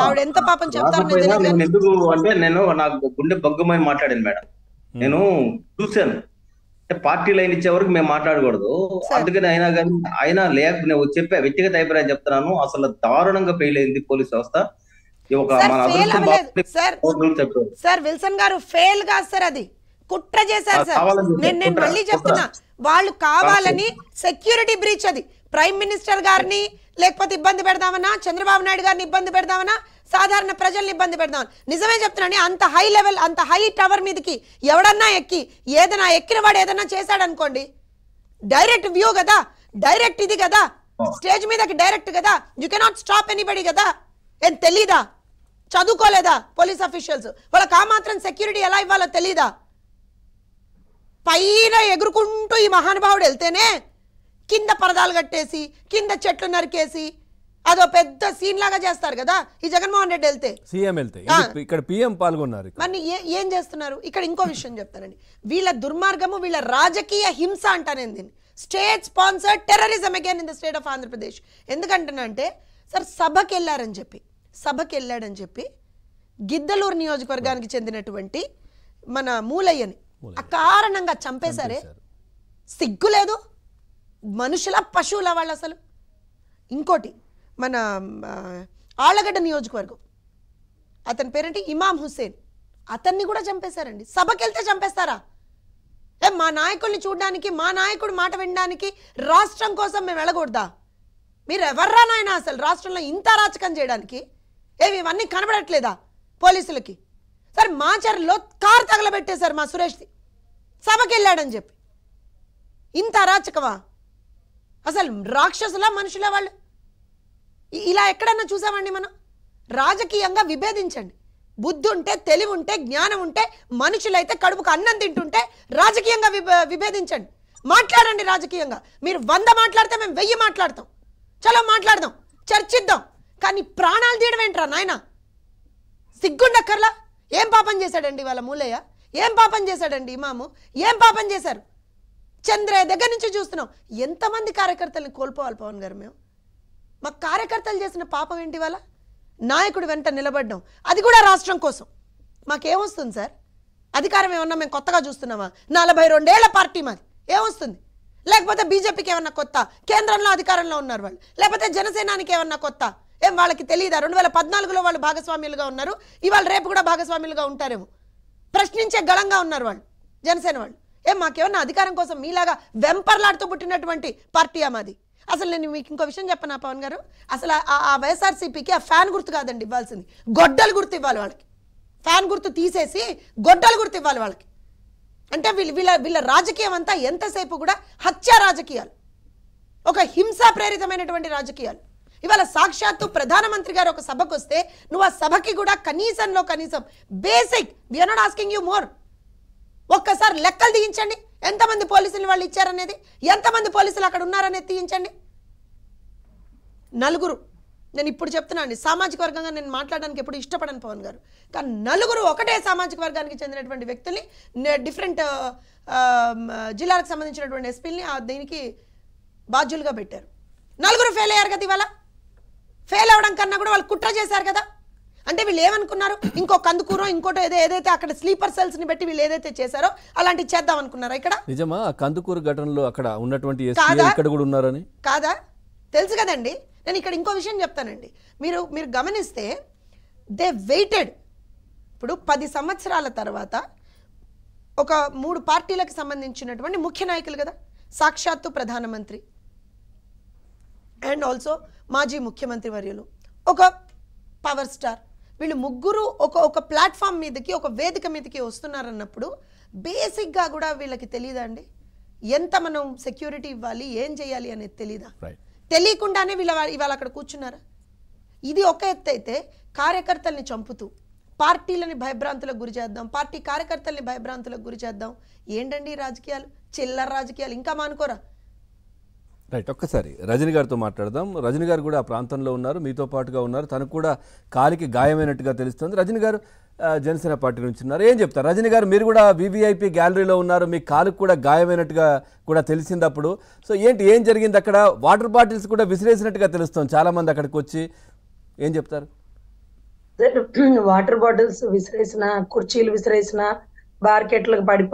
ఆవిడ ఎంత పాపం చెప్తారో నాకు రాకపోయినా తెలియదు నేను కానీ ఎందుకు అంటే నేను నాకు గుండె బగ్గుమని మాట్లాడాను మేడం. నేను చూశాను. అంటే పార్టీ లైన్ ఇచ్చే వరకు మేము మాట్లాడకూడదు. సార్ అందుకని అయినా కానీ అయినా నేను చెప్పే వ్యక్తిగత అభిప్రాయం చెప్తున్నాను. అసలు దారుణంగా ఫెయిల్ అయింది పోలీస్ వ్యవస్థ. ఇది ఒక సార్ మన ఫెయిల్ అదృష్టం అవ్వలేదు బాగుంది సార్. చెప్పారు. సార్ విల్సన్ గారు ఫెయిల్ కాదు సార్, అది కుట్ర చేశారు సార్. కావాలని చెప్పారు. నేను కుట్ర, మళ్ళీ చెప్తున్నా, వాళ్ళు కావాలని సెక్యూరిటీ బ్రీచ్, అది ప్రైమ్ మినిస్టర్ గారిని లేకపోతే ఇబ్బంది పెడదామన్నా, చంద్రబాబు నాయుడు గారిని ఇబ్బంది పెడదామన్నా, సాధారణ ప్రజల్ని ఇబ్బంది పెడదామని. నిజమే చెప్తున్నాను, అంత హై లెవెల్, అంత హై టవర్ మీదకి ఎవడన్నా ఎక్కి ఏదైనా ఎక్కిన వాడు ఏదన్నా చేశాడు అనుకోండి, డైరెక్ట్ వ్యూ కదా, డైరెక్ట్ ఇది కదా, స్టేజ్ మీదకి డైరెక్ట్ కదా, యూ కెనాట్ స్టాప్ ఎనీబడి కదా. ఏం తెలీదా? చదువుకోలేదా పోలీస్ అఫీషియల్స్? వాళ్ళకి ఆ మాత్రం సెక్యూరిటీ ఎలా ఇవ్వాలో తెలీదా? పైన ఎగురుకుంటూ ఈ మహానుభావుడు వెళ్తేనే కింద పరదాలు కట్టేసి కింద చెట్లు నరికేసి అదో పెద్ద సీన్ లాగా చేస్తారు కదా ఈ జగన్మోహన్ రెడ్డి వెళ్తే. సీఎం వెళ్తే ఇక్కడ పిఎం పాల్గొన్నారు. మరి ఏం చేస్తున్నారు ఇక్కడ? ఇంకో విషయం చెప్తానండి, వీళ్ళ దుర్మార్గము, వీళ్ళ రాజకీయ హింస అంటానేది దీన్ని. State sponsored terrorism again in the state of Andhra Pradesh. ఎందుకంటున్నా అంటే సార్ సభకి వెళ్ళాడని చెప్పి గిద్దలూరు నియోజకవర్గానికి చెందినటువంటి మన మూలయ్యని అకారణంగా చంపేశారే, సిగ్గు లేదు? మనుషుల పశువుల వాళ్ళు అసలు. ఇంకోటి మన ఆళ్లగడ్డ నియోజకవర్గం, అతని పేరేంటి, ఇమాం హుస్సేన్, అతన్ని కూడా చంపేశారండి. సభకి వెళ్తే చంపేస్తారా? మా నాయకుల్ని చూడడానికి, మా నాయకుడు మాట వినడానికి రాష్ట్రం కోసం మేము వెళ్ళకూడదా? మీరు ఎవర్రా నాయన అసలు రాష్ట్రంలో ఇంత అరాచకం చేయడానికి? ఏమి ఇవన్నీ కనబడట్లేదా పోలీసులకి? సరే మాచర్లో కారు తగలబెట్టేశారు మా సురేష్ది, సభకి వెళ్ళాడని చెప్పి. ఇంత అరాచకమా? అసలు రాక్షసులా మనుషులా వాళ్ళు? ఇలా ఎక్కడన్నా చూసామండి మనం? రాజకీయంగా విభేదించండి. బుద్ధి ఉంటే, తెలివి ఉంటే, జ్ఞానం ఉంటే, మనుషులైతే కడుపుకు అన్నం తింటుంటే రాజకీయంగా విభేదించండి, మాట్లాడండి రాజకీయంగా. మీరు 100 మాట్లాడితే మేము 1000 మాట్లాడతాం. చలో మాట్లాడదాం, చర్చిద్దాం. కానీ ప్రాణాలు తీయడం ఏంట్రా నాయన? సిగ్గుండక్కర్లా? ఏం పాపం చేశాడండి వాళ్ళ మూలయ్య? ఏం పాపం చేశాడండి ఇమాము? ఏం పాపం చేశారు? చంద్రయ్య దగ్గర నుంచి చూస్తున్నాం. ఎంతమంది కార్యకర్తల్ని కోల్పోవాలి పవన్ గారు మేము? మా కార్యకర్తలు చేసిన పాపం ఏంటి? వాళ్ళ నాయకుడు వెంట నిలబడ్డాం, అది కూడా రాష్ట్రం కోసం. మాకేమొస్తుంది సార్? అధికారం ఏమన్నా మేము కొత్తగా చూస్తున్నామా? 42 ఏళ్ల పార్టీ మాది, ఏమొస్తుంది? లేకపోతే బీజేపీకి ఏమన్నా కొత్త? కేంద్రంలో అధికారంలో ఉన్నారు వాళ్ళు. లేకపోతే జనసేనానికి ఏమన్నా కొత్త? ఏం వాళ్ళకి తెలియదా? 2014లో వాళ్ళు భాగస్వామ్యులుగా ఉన్నారు, ఇవాళ రేపు కూడా భాగస్వామ్యులుగా ఉంటారేమో. ప్రశ్నించే గళంగా ఉన్నారు వాళ్ళు, జనసేన వాళ్ళు. ఏం మాకేమన్నా అధికారం కోసం మీలాగా వెంపర్లాడుతూ పుట్టినటువంటి పార్టీ మాది? అసలు నేను మీకు ఇంకో విషయం చెప్పనా పవన్ గారు, అసలు ఆ వైఎస్ఆర్సీపీకి ఆ ఫ్యాన్ గుర్తు కాదండి ఇవ్వాల్సింది, గొడ్డలు గుర్తు ఇవ్వాలి వాళ్ళకి. ఫ్యాన్ గుర్తు తీసేసి గొడ్డలు గుర్తు ఇవ్వాలి వాళ్ళకి. అంటే వీళ్ళ రాజకీయం అంతా ఎంతసేపు కూడా హత్య రాజకీయాలు, ఒక హింసా ప్రేరితమైనటువంటి రాజకీయాలు. ఇవాళ సాక్షాత్తు ప్రధానమంత్రి గారు ఒక సభకు వస్తే నువ్వు ఆ సభకి కూడా కనీసంలో కనీసం basic, we're not asking you more, ఒక్కసారి లెక్కలు తీయించండి. ఎంతమంది పోలీసులు వాళ్ళు ఇచ్చారనేది, ఎంతమంది పోలీసులు అక్కడ ఉన్నారనేది తీయించండి. 4, నేను ఇప్పుడు చెప్తున్నాను అండి, సామాజిక వర్గంగా నేను మాట్లాడడానికి ఎప్పుడు ఇష్టపడను పవన్ గారు, కానీ 4 ఒకటే సామాజిక వర్గానికి చెందినటువంటి వ్యక్తుల్ని డిఫరెంట్ జిల్లాలకు సంబంధించినటువంటి ఎస్పీలని దీనికి బాధ్యులుగా పెట్టారు. 4 ఫెయిల్ అయ్యారు కదా. ఇవాళ ఫెయిల్ అవ్వడం కన్నా కూడా వాళ్ళు కుట్ర చేశారు కదా. అంటే వీళ్ళు ఏమనుకున్నారు, ఇంకో కందుకూరో ఇంకోటో ఏదైతే అక్కడ స్లీపర్ సెల్స్ ని బట్టి వీళ్ళు ఏదైతే చేశారో అలాంటి చేద్దాం అనుకున్నారా ఇక్కడ? నిజమా కందుకూరు ఘటనలో అక్కడ ఉన్నటువంటి ఎస్పీ ఇక్కడ కూడా ఉన్నారని కాదా? తెలుసు కదండి. నేను ఇక్కడ ఇంకో విషయం చెప్తానండి, మీరు గమనిస్తే దే వెయిటెడ్. ఇప్పుడు 10 సంవత్సరాల తర్వాత ఒక 3 పార్టీలకు సంబంధించినటువంటి ముఖ్య నాయకులు కదా, సాక్షాత్తు ప్రధానమంత్రి అండ్ ఆల్సో మాజీ ముఖ్యమంత్రి వర్యులు, ఒక పవర్ స్టార్, వీళ్ళు ముగ్గురు ఒక ప్లాట్ఫామ్ మీదకి, ఒక వేదిక మీదకి వస్తున్నారన్నప్పుడు బేసిక్గా కూడా వీళ్ళకి తెలియదండి ఎంత మనం సెక్యూరిటీ ఇవ్వాలి, ఏం చేయాలి అనేది తెలీదా? తెలియకుండానే ఇవాళ అక్కడ కూర్చున్నారా? ఇది ఒక ఎత్తు అయితే, కార్యకర్తల్ని చంపుతూ పార్టీలని భయభ్రాంతులకు గురి చేద్దాం, పార్టీ కార్యకర్తల్ని భయభ్రాంతులకు గురి చేద్దాం. ఏంటండి రాజకీయాలు, చిల్లర రాజకీయాలు ఇంకా మానుకోరా? రైట్, ఒక్కసారి రజనీ గారితో మాట్లాడదాం. రజనీ గారు కూడా ఆ ప్రాంతంలో ఉన్నారు, మీతో పాటుగా ఉన్నారు, తనకు కూడా కాలికి గాయమైనట్టుగా తెలుస్తుంది. రజనీ గారు జనసేన పార్టీ నుంచి ఉన్నారు, ఏం చెప్తారు? రజనీ గారు మీరు కూడా వివిఐపి గ్యాలరీలో ఉన్నారు, మీ కాలుకు కూడా గాయమైనట్టుగా కూడా తెలిసింది అప్పుడు. సో ఏం జరిగింది అక్కడ? వాటర్ బాటిల్స్ కూడా విసిరేసినట్టుగా తెలుస్తుంది చాలా మంది అక్కడికి వచ్చి, ఏం చెప్తారు? వాటర్ బాటిల్స్ విసిరేసిన, కుర్చీలు విసిరేసిన, మార్కెట్లకు పడిపోయి